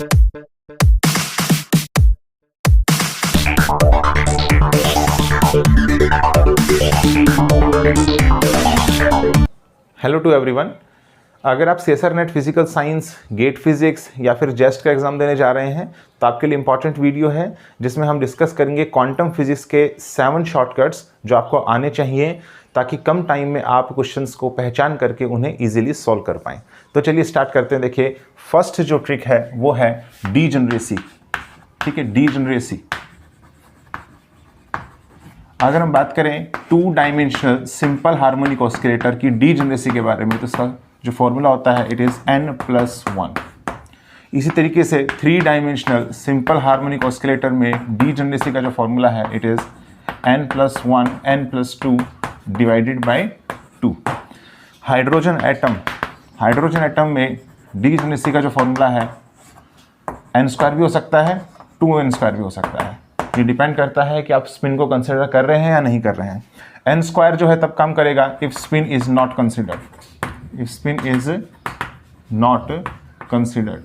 Hello to everyone. अगर आप CSIR NET physical science, GATE physics या फिर जेस्ट का एग्जाम देने जा रहे हैं तो आपके लिए इंपॉर्टेंट वीडियो है जिसमें हम डिस्कस करेंगे क्वांटम फिजिक्स के 7 शॉर्टकट्स जो आपको आने चाहिए ताकि कम टाइम में आप क्वेश्चंस को पहचान करके उन्हें इजीली सॉल्व कर पाएं। तो चलिए स्टार्ट करते हैं। देखिए, फर्स्ट जो ट्रिक है वो है डीजेनरेसी। ठीक है, डीजेनरेसी। अगर हम बात करें 2 डायमेंशनल सिंपल हार्मोनिक ऑस्किलेटर की डीजेनरेसी के बारे में तो इसका जो फॉर्मूला होता है इट इज n+1। इसी तरीके से 3 डायमेंशनल सिंपल हार्मोनिक ऑस्किलेटर में डीजेनरेसी का जो फॉर्मूला है it is n+1 n+2 divided by 2। Hydrogen atom में डीजेनरेसी का जो फॉर्मूला है n² भी हो सकता है, 2n² भी हो सकता है। ये डिपेंड करता है कि आप स्पिन को कंसिडर कर रहे हैं या नहीं कर रहे हैं। n² जो है तब काम करेगा if spin is not considered, if spin is not considered.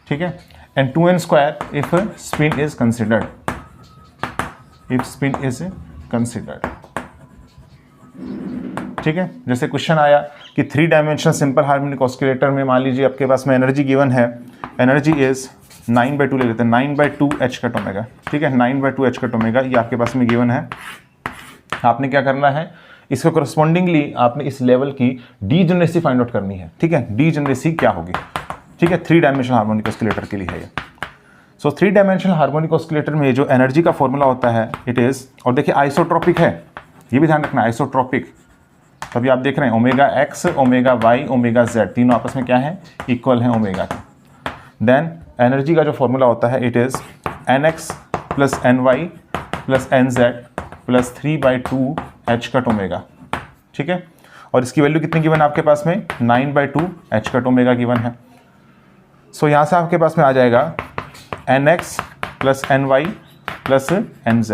ठीक है, and 2n² if spin is considered, if spin is considered. ठीक है, जैसे क्वेश्चन आया कि 3 डायमेंशनल सिंपल हार्मोनिक ऑस्किलेटर में मान लीजिए आपके पास में एनर्जी गिवन है, एनर्जी इज 9/2 ले लेते हैं, 9/2 h कट ओमेगा। ठीक है, 9/2 h कट ओमेगा ये आपके पास में गिवन है। आपने क्या करना है, इसको करस्पॉन्डिंगली आपने इस लेवल की डीजेनरेसी फाइंड आउट करनी है। ठीक है, डीजेनरेसी क्या होगी। ठीक है, 3 डायमेंशनल हार्मोनिक ऑस्किलेटर के लिए है ये। सो 3 डायमेंशनल हार्मोनिक ऑस्किलेटर में जो एनर्जी का फॉर्मूला होता है इट इज, और देखिए आइसोट्रॉपिक है, ये भी ध्यान रखना, आइसोट्रॉपिक। तभी आप देख रहे हैं omega x, omega y, omega z तीनों आपस में क्या है, इक्वल है ओमेगा के। देन एनर्जी का जो फॉर्मूला होता है it is nx + ny + nz + 3/2 h cut omega. ठीक है, और इसकी वैल्यू कितनी गिवन है आपके पास में, 9/2 h कट ओमेगा गिवन है। सो यहाँ से आपके पास में आ जाएगा nx + ny + nz,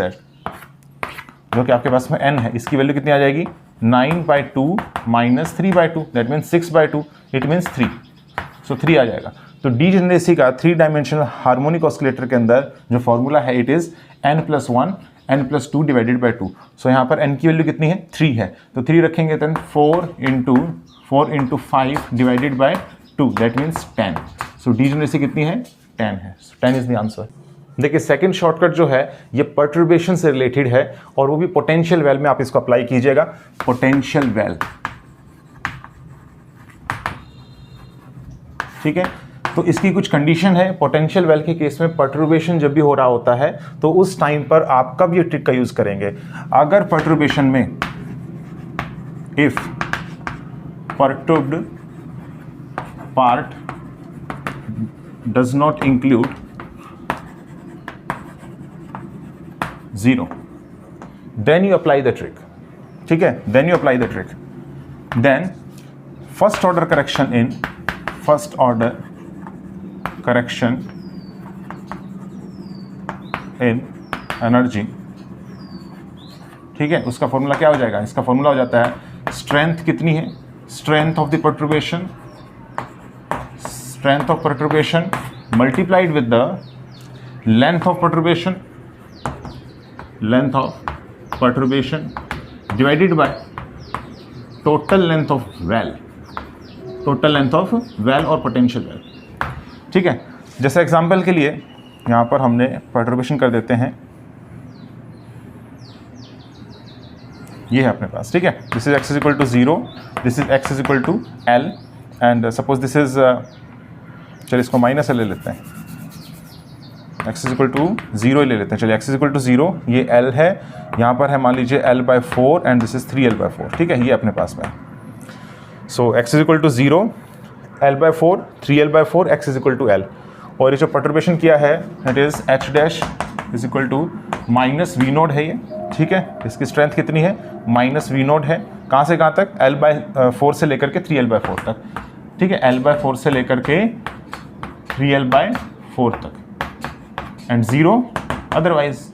जो कि आपके पास में n है, इसकी वैल्यू कितनी आ जाएगी, 9/2 - 3/2 दैट मीन्स 6/2, इट मीन्स 3। सो 3 आ जाएगा। तो डीजेनरेसी का 3 डायमेंशनल हार्मोनिक ऑस्किलेटर के अंदर जो फॉर्मूला है it is n+1 n+2 divided by 2। सो यहाँ पर n की वैल्यू कितनी है, 3 है, तो 3 रखेंगे तो 4 × 5 divided by 2 that means 10। So degeneracy कितनी है, 10 है। 10 इज द आंसर। देखिए, सेकंड शॉर्टकट जो है ये पर्टर्बेशन से रिलेटेड है और वो भी पोटेंशियल वेल में आप इसको अप्लाई कीजिएगा। पोटेंशियल वेल, ठीक है, तो इसकी कुछ कंडीशन है। पोटेंशियल वेल के केस में पर्टर्बेशन जब भी हो रहा होता है तो उस टाइम पर आप कब ये ट्रिक का यूज करेंगे, अगर पर्टर्बेशन में if perturbed part does not include 0, then you apply the trick. ठीक है, then you apply the trick. Then first order correction in energy. ठीक है, उसका फॉर्मूला क्या हो जाएगा, इसका फॉर्मूला हो जाता है स्ट्रेंथ कितनी है, strength of the perturbation, strength of perturbation multiplied with the length of perturbation, length of perturbation divided by total length of well, total length of well और पोटेंशियल वेल। ठीक है, जैसे एग्जांपल के लिए यहाँ पर हमने पर्टर्बेशन कर देते हैं, ये है अपने पास। ठीक है, this is x = 0, this is x = L and suppose this is, चलिए इसको माइनस ले लेते हैं, x = 0 ले लेते हैं। चलिए x = 0, ये L है, यहाँ पर है मान लीजिए L/4 and this is 3L/4। ठीक है, ये अपने पास में। सो x = 0, L/4, 3L/4, x = L। और ये जो पर्टर्बेशन किया है इट इज h' = -V0 है ये। ठीक है, इसकी स्ट्रेंथ कितनी है, -V0 है। कहाँ से कहाँ तक, L/4 से लेकर के 3L/4 तक। ठीक है, L/4 से लेकर के 3L/4 तक एंड 0 अदरवाइज।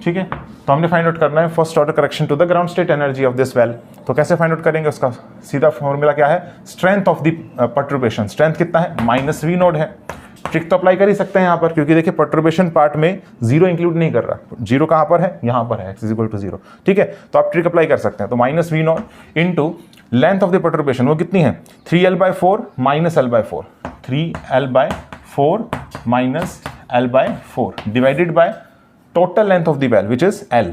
ठीक है, तो हमने फाइंड आउट करना है first order correction to the ground state energy of this well. तो कैसे फाइंड आउट करेंगे उसका सीधा फॉर्मूला क्या है, strength of the perturbation, strength कितना है माइनस वी नोड है। ट्रिक तो अप्लाई कर ही सकते हैं यहाँ पर, क्योंकि देखिए पर्टर्बेशन पार्ट में जीरो इंक्लूड नहीं कर रहा, जीरो कहाँ पर है, यहाँ पर है, x = 0, ठीक है। तो आप ट्रिक अप्लाई कर सकते हैं। तो minus we note into length of the perturbation, वो कितनी है 3l/4 minus l/4, 3l/4 minus l/4 divided by total length of the well which is l,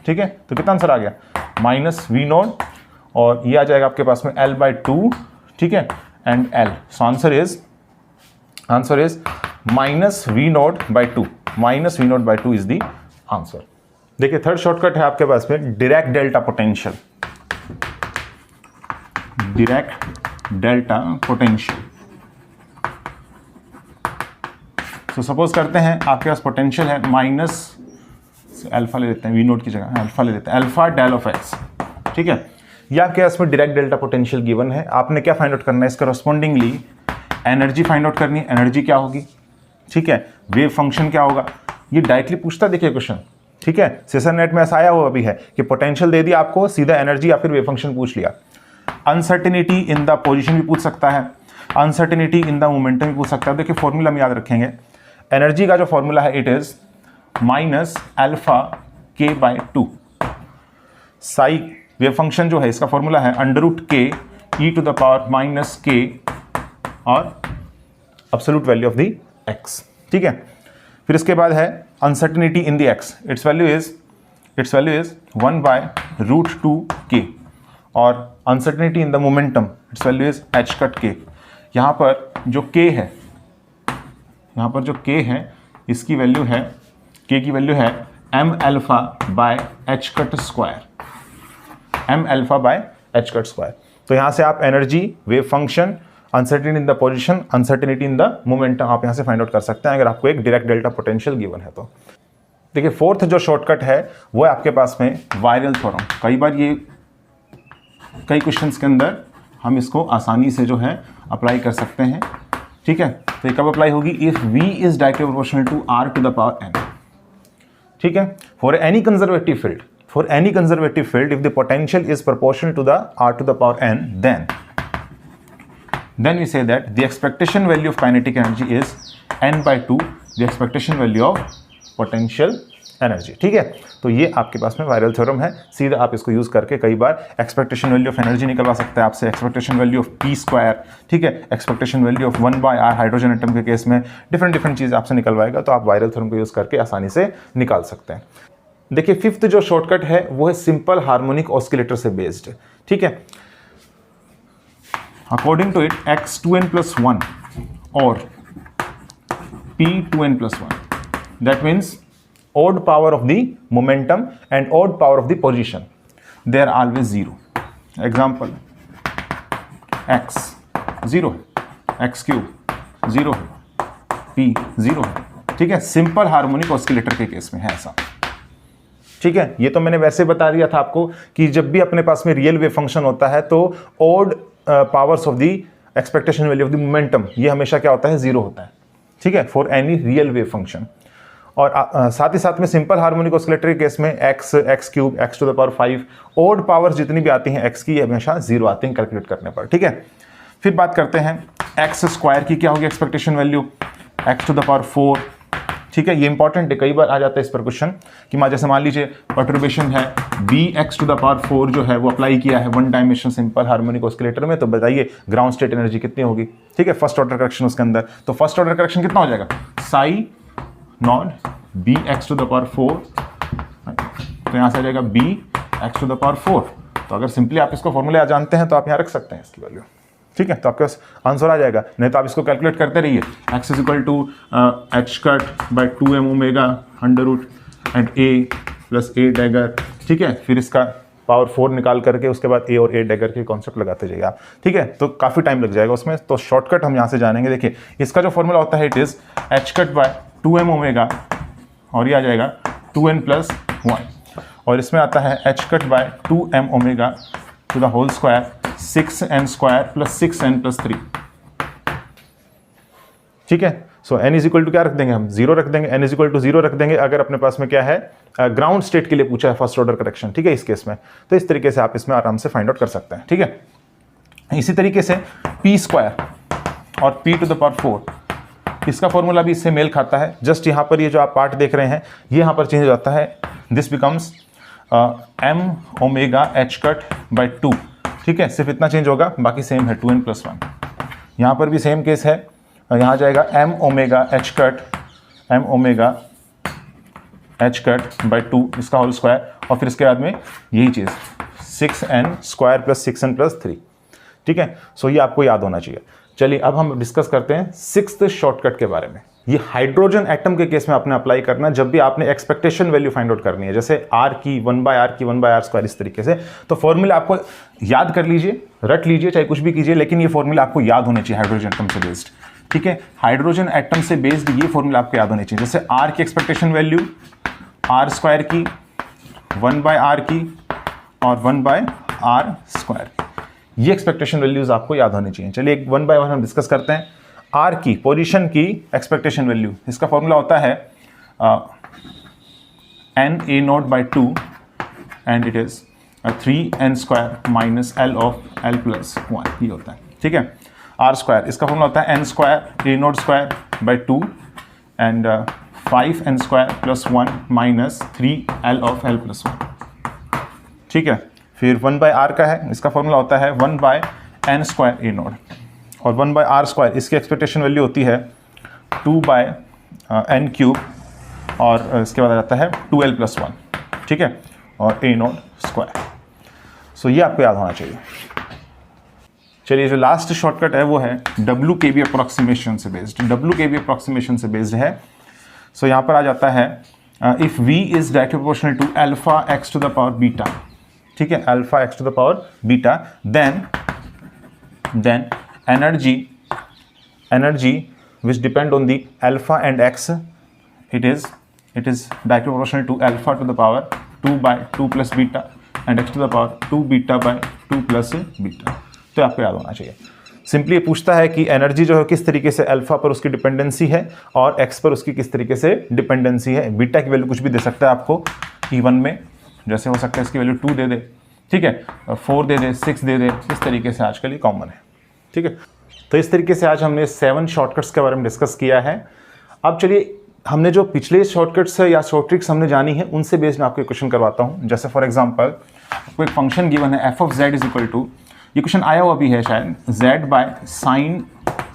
ठीक है। तो कितना आंसर आ गया माइनस वी नोट, और ये आ जाएगा आपके पास में l/2, ठीक है, and l। So answer is minus we naught by 2, minus we naught by 2 is the answer. देखिए थर्ड शॉर्टकट है आपके पास में direct delta potential, direct delta potential. तो सपोज करते हैं आपके पास पोटेंशियल है माइनस अल्फा ले लेते हैं, वी नोट की जगह अल्फा ले लेते हैं, अल्फा डेल ऑफ एक्स, ठीक है। या आपके पास में डायरेक्ट डेल्टा पोटेंशियल गिवन है, आपने क्या फाइंड आउट करना है, इसका करस्पॉन्डिंगली एनर्जी फाइंड आउट करनी है। एनर्जी क्या होगी, ठीक है, वेव फंक्शन क्या होगा, ये डायरेक्टली पूछता देखिए क्वेश्चन, ठीक है। सेशन नेट में ऐसा आया हुआ भी है कि पोटेंशियल दे दिया आपको, सीधा एनर्जी या फिर वेव फंक्शन पूछ लिया। अनसर्टेनिटी इन द पोजीशन भी पूछ सकता है, अनसर्टेनिटी इन द मोमेंटम भी पूछ सकता है। देखिए फॉर्मूला में याद रखेंगे, एनर्जी का जो फॉर्मूला है it is minus alpha k/2, Sai wave function जो है इसका फॉर्मूला है √k e⁻⁻k और absolute value of the x, ठीक है। फिर इसके बाद है uncertainty in the x, it's value is 1/√2k, और uncertainty in the momentum it's value is h⁻k। यहाँ पर जो k है, यहाँ पर जो k है इसकी वैल्यू है, k की वैल्यू है m⁴/h², m⁴/h²। तो यहाँ से आप energy, wave function, uncertainty in the position, uncertainty in the momentum आप यहाँ से फाइंड आउट कर सकते हैं अगर आपको एक डायरेक्ट डेल्टा पोटेंशियल गिवन है तो। देखिए फोर्थ जो शॉर्टकट है वो है आपके पास में वायरल थ्योरम। कई बार ये कई क्वेश्चंस के अंदर हम इसको आसानी से जो है अप्लाई कर सकते हैं, ठीक है। तो ये कब अप्लाई होगी, if v is directly proportional to r⁴n, ठीक है। For any conservative field, for any conservative field if the potential is proportional to the r⁴n, then we say that the expectation value of kinetic energy is n/2 the expectation value of potential energy, ठीक है। तो ये आपके पास में viral theorem है, सीधा आप इसको यूज करके कई बार एक्सपेक्टेशन वैल्यू ऑफ एनर्जी निकलवा सकते हैं आपसे, एक्सपेक्टेशन वैल्यू ऑफ p², ठीक है, expectation value of 1/r hydrogen atom के केस में डिफरेंट चीज़ आपसे निकलवाएगा, तो आप वायरल थ्योरम को यूज करके आसानी से निकाल सकते हैं। देखिए फिफ्थ जो शॉर्टकट है वो है सिंपल हार्मोनिक ऑस्किलेटर से बेस्ड, ठीक है। अकॉर्डिंग टू इट x2n+1 और p2n+1, that means odd power of the momentum and odd power of the position, they are always 0. Example, x 0 है, x³ 0 है, p 0 है, ठीक है। सिंपल हार्मोनिक ऑस्किलेटर के केस में है ऐसा, ठीक है। ये तो मैंने वैसे बता दिया था आपको कि जब भी अपने पास में रियल वेव फंक्शन होता है तो odd powers of the expectation value of the momentum ये हमेशा क्या होता है 0 होता है, ठीक है, for any real wave function. और साथ ही साथ में सिंपल हार्मोनिक ऑस्किलेटर के केस में x, x³ x⁵ odd powers जितनी भी आती हैं x की हमेशा 0 आते हैं कैलकुलेट करने पर, ठीक है। फिर बात करते हैं x² की क्या होगी एक्सपेक्टेशन वैल्यू, x⁴, ठीक है। ये इंपॉर्टेंट है, कई बार आ जाता है इस पर क्वेश्चन कि जैसे मान लीजिए पर्टर्बेशन है bx⁴ जो है वो अप्लाई किया है 1 डायमेंशनल सिंपल हार्मोनिक ऑस्किलेटर में, तो बताइए ग्राउंड स्टेट एनर्जी कितनी होगी, ठीक है, फर्स्ट ऑर्डर करेक्शन उसके अंदर। तो फर्स्ट ऑर्डर करेक्शन कितना हो जाएगा, साई नॉट bx⁴, तो यहाँ से आ जाएगा bx⁴। तो अगर सिंपली आप इसको फॉर्मूले जानते हैं तो आप यहाँ रख सकते हैं इसकी वैल्यू, ठीक है। तो आपके पास आंसर आ जाएगा, नहीं तो आप इसको कैलकुलेट करते रहिए, x = h⁻2m⁻√ and a + a dagger, ठीक है। फिर इसका पावर 4 निकाल करके उसके बाद a और a डैगर के कॉन्सेप्ट लगाते जाइए आप, ठीक है। तो काफ़ी टाइम लग जाएगा उसमें, तो शॉर्टकट हम यहाँ से जानेंगे। देखिए इसका जो फॉर्मूला होता है इट इज़ h⁻2m⁻, और ये आ जाएगा 2n+1, और इसमें आता है h⁻2m⁻² 6n² + 6n + 3, ठीक है। सो n इज इक्वल टू क्या रख देंगे हम, 0 रख देंगे, n इज इक्वल टू 0 रख देंगे अगर अपने पास में क्या है ग्राउंड स्टेट के लिए पूछा है फर्स्ट ऑर्डर करेक्शन, ठीक है, इस केस में। तो इस तरीके से आप इसमें आराम से फाइंड आउट कर सकते हैं, ठीक है। इसी तरीके से p स्क्वायर और p टू द पावर 4, इसका फॉर्मूला भी इससे मेल खाता है। जस्ट यहाँ पर ये जो आप पार्ट देख रहे हैं ये यहाँ पर चेंज हो जाता है, this becomes m omega h cut by 2, ठीक है, सिर्फ इतना चेंज होगा, बाकी सेम है 2n+1। यहाँ पर भी सेम केस है, यहाँ जाएगा m omega h cut by 2 इसका होल स्क्वायर, और फिर इसके बाद में यही चीज़ 6n स्क्वायर प्लस 6n+3, ठीक है। सो ये आपको याद होना चाहिए। चलिए अब हम डिस्कस करते हैं 6th शॉर्टकट के बारे में। ये हाइड्रोजन एटम के केस में आपने अप्लाई करना है जब भी आपने एक्सपेक्टेशन वैल्यू फाइंड आउट करनी है, जैसे r की 1/r की 1/r स्क्वायर, इस तरीके से। तो फॉर्मूला आपको याद कर लीजिए, रट लीजिए, चाहे कुछ भी कीजिए, लेकिन ये फॉर्मूला आपको याद होने चाहिए हाइड्रोजन एटम से बेस्ड, ठीक है। हाइड्रोजन एटम से बेस्ड ये फॉर्मूला आपको याद होने चाहिए। जैसे r की एक्सपेक्टेशन वैल्यू r स्क्वायर की, 1/r की और 1/r स्क्वायर, ये एक्सपेक्टेशन वैल्यूज आपको याद होनी चाहिए। चलिए एक 1 बाय 1 हम डिस्कस करते हैं। आर की पोजीशन की एक्सपेक्टेशन वैल्यू, इसका फॉर्मूला होता है na0/2 and it is 3n square minus l of l+1, ये होता है, ठीक है। आर स्क्वायर, इसका फॉर्मूला होता है n square a0 square by 2 and 5n square plus 1 minus 3l of l+1, ठीक है। फिर 1/r का है, इसका फॉर्मूला होता है 1/n स्क्वायर a0 और 1/r स्क्वायर, इसकी एक्सपेक्टेशन वैल्यू होती है 2/n क्यूब और इसके बाद आ जाता है 2l+1, ठीक है, और a0 स्क्वायर। सो ये आपको याद होना चाहिए। चलिए जो लास्ट शॉर्टकट है वो है WKB अप्रोक्सीमेशन से बेस्ड। WKB अप्रोक्सीमेशन से बेस्ड है। सो यहाँ पर आ जाता है if V is directly proportional to alpha x to the power beta, ठीक है, alpha x to the power beta, then energy which depend on the alpha and x, it is directly proportional to alpha to the power 2/2 plus beta and x to the power 2 beta by 2 plus beta। तो आपको याद होना चाहिए। Simply ये पूछता है कि energy जो है किस तरीके से अल्फा पर उसकी डिपेंडेंसी है और एक्स पर उसकी किस तरीके से डिपेंडेंसी है। बीटा की वैल्यू कुछ भी दे सकता है आपको E1 में, जैसे हो सकता है इसकी वैल्यू 2 दे दे, ठीक है, 4 दे दे, 6 दे दे, इस तरीके से आजकल ये कॉमन है, ठीक है। तो इस तरीके से आज हमने 7 शॉर्टकट्स के बारे में डिस्कस किया है। अब चलिए हमने जो पिछले शॉर्टकट्स या शॉर्ट ट्रिक्स हमने जानी है उनसे बेस्ड मैं आपको क्वेश्चन करवाता हूँ। जैसे फॉर एग्जांपल आपको एक फंक्शन गिवन है f of z is equal to, ये क्वेश्चन आया हुआ भी है शायद, z by sine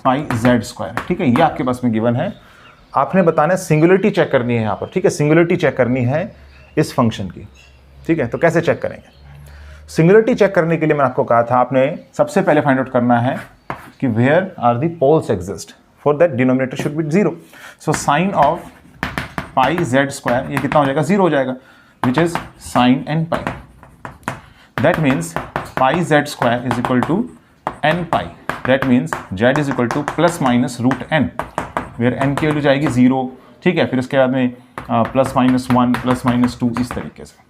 pi z square, ठीक है, ये आपके पास में गिवन है। आपने बताना है सिंगुलरिटी चेक करनी है यहाँ पर, ठीक है, सिंगुलरिटी चेक करनी है इस फंक्शन की, ठीक है। तो कैसे चेक करेंगे? सिंगुलरिटी चेक करने के लिए मैंने आपको कहा था आपने सबसे पहले फाइंड आउट करना है कि where are the poles exist, for that denominator should be 0। So sine of pi z square ये कितना हो जाएगा? 0 हो जाएगा, which is sine n pi. That means pi z square is equal to n pi, that means z is equal to plus minus root n, where n की value जाएगी 0, ठीक है। फिर उसके बाद में प्लस माइनस 1 प्लस माइनस 2, इस तरीके से।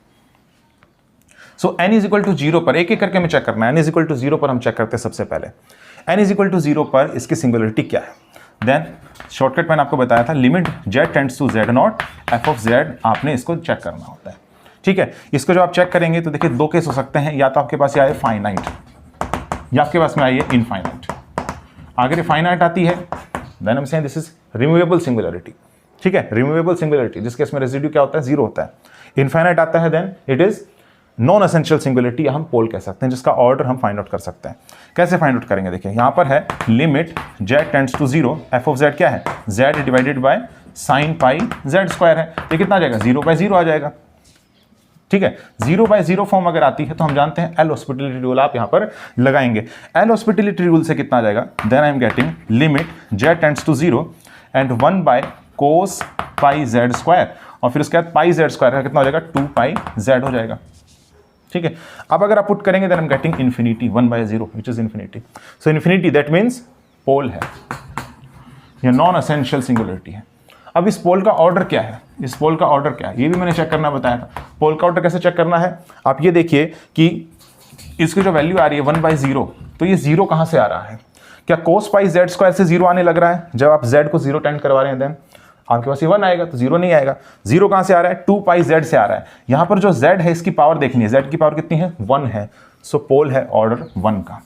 सो n इज इक्वल टू 0 पर एक एक करके हमें चेक करना है। n इज इक्वल टू 0 पर हम चेक करते हैं सबसे पहले n इज इक्वल टू 0 पर इसकी सिंगुलरिटी क्या है। देन शॉर्टकट मैंने आपको बताया था limit z tends to z0 f of z, आपने इसको चेक करना होता है, ठीक है। इसको जो आप चेक करेंगे तो देखिए 2 केस हो सकते हैं, या तो आपके पास ये आए फाइनाइट या आपके पास में आई है इनफाइनाइट। अगर ये फाइनाइट आती है देन हम से दिस इज रिमूवेबल सिंगुलरिटी, ठीक है, रिमूवेबल सिंगुलरिटी, जिसके इसमें रेसिड्यू क्या होता है? 0 होता है। इनफाइनाइट आता है then it is non essential singularity, हम पोल कह सकते हैं, जिसका ऑर्डर हम फाइंड आउट कर सकते हैं। कैसे फाइंड आउट करेंगे? देखिए यहाँ पर है limit z tends to 0 f of z क्या है? z divided by sine pi z square है, ये कितना आ जाएगा? 0/0 आ जाएगा, ठीक है। 0/0 फॉर्म अगर आती है तो हम जानते हैं एल हॉस्पिटलिटी रूल आप यहाँ पर लगाएंगे। एल हॉस्पिटलिटी रूल से कितना आ जाएगा? Then I am getting limit z tends to 0 and 1 by cos pi z square, और फिर उसके बाद पाई z स्क्वायर का कितना हो जाएगा? 2 पाई z हो जाएगा, ठीक है। अब अगर आप पुट करेंगे then I am getting infinity 1/0 which is infinity. So infinity that means pole है, ये नॉन एसेंशियल सिंगुलरिटी है। अब इस पोल का ऑर्डर क्या है? इस पोल का ऑर्डर क्या है ये भी मैंने चेक करना बताया था। पोल का ऑर्डर कैसे चेक करना है? आप ये देखिए कि इसकी जो वैल्यू आ रही है 1/0, तो ये 0 कहाँ से आ रहा है? क्या cos पाई z स्क्वायर से 0 आने लग रहा है? जब आप z को 0 टेंड करवा रहे हैं देन आपके पास ये 1 आएगा, तो 0 नहीं आएगा। 0 कहाँ से आ रहा है? 2 पाई z से आ रहा है। यहाँ पर जो z है इसकी पावर देखनी है, z की पावर कितनी है? 1 है। सो पोल है ऑर्डर 1 का,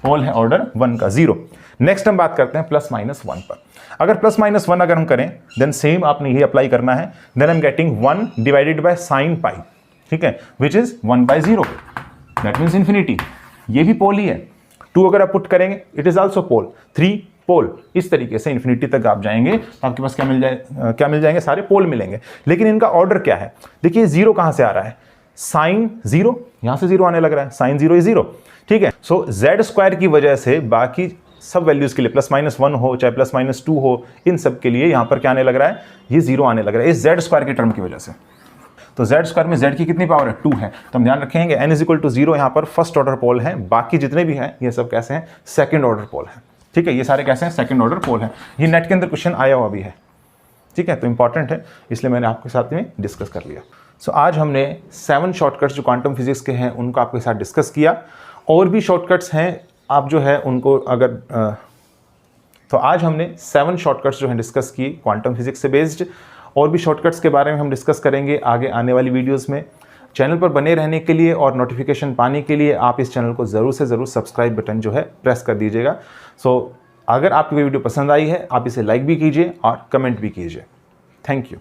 पोल है ऑर्डर 1 का, 0। नेक्स्ट हम बात करते हैं प्लस माइनस 1 पर। अगर प्लस माइनस 1 अगर हम करें देन सेम आपने यही अप्लाई करना है। Then I am getting 1 divided by sine pi, ठीक है, which is 1/0, that means infinity. ये भी पोल ही है। 2 अगर आप पुट करेंगे इट इज आल्सो पोल, 3 पोल। इस तरीके से इन्फिनिटी तक आप जाएंगे तो आपके पास क्या मिल जाएंगे? सारे पोल मिलेंगे। लेकिन इनका ऑर्डर क्या है? देखिए 0 कहां से आ रहा है? साइन 0, यहां से 0 आने लग रहा है, साइन 0 इज 0, ठीक है। सो z स्क्वायर की वजह से बाकी सब वैल्यूज के लिए प्लस माइनस 1 हो चाहे प्लस माइनस 2 हो, इन सब के लिए यहां पर क्या आने लग रहा है? ये 0 आने लग रहा है इस z स्क्वायर के टर्म की वजह से। तो z स्क्वायर में z की कितनी पावर है? 2 है। तो हम ध्यान रखेंगे n इज इक्वल टू 0 यहाँ पर फर्स्ट ऑर्डर पोल है, बाकी जितने भी हैं ये सब कैसे हैं? सेकंड ऑर्डर पोल है, ठीक है। ये सारे कैसे हैं? सेकंड ऑर्डर पोल है। ये नेट के अंदर क्वेश्चन आया हुआ भी है, ठीक है, तो इंपॉर्टेंट है, इसलिए मैंने आपके साथ में डिस्कस कर लिया। सो आज हमने 7 शॉर्टकट्स जो क्वांटम फिजिक्स के हैं उनको आपके साथ डिस्कस किया। और भी शॉर्टकट्स हैं, आप जो है उनको अगर तो आज हमने 7 शॉर्टकट्स जो हैं डिस्कस किए क्वांटम फिजिक्स से बेस्ड। और भी शॉर्टकट्स के बारे में हम डिस्कस करेंगे आगे आने वाली वीडियोस में। चैनल पर बने रहने के लिए और नोटिफिकेशन पाने के लिए आप इस चैनल को ज़रूर से ज़रूर सब्सक्राइब बटन जो है प्रेस कर दीजिएगा। सो अगर आपको ये वीडियो पसंद आई है आप इसे लाइक भी कीजिए और कमेंट भी कीजिए। Thank you.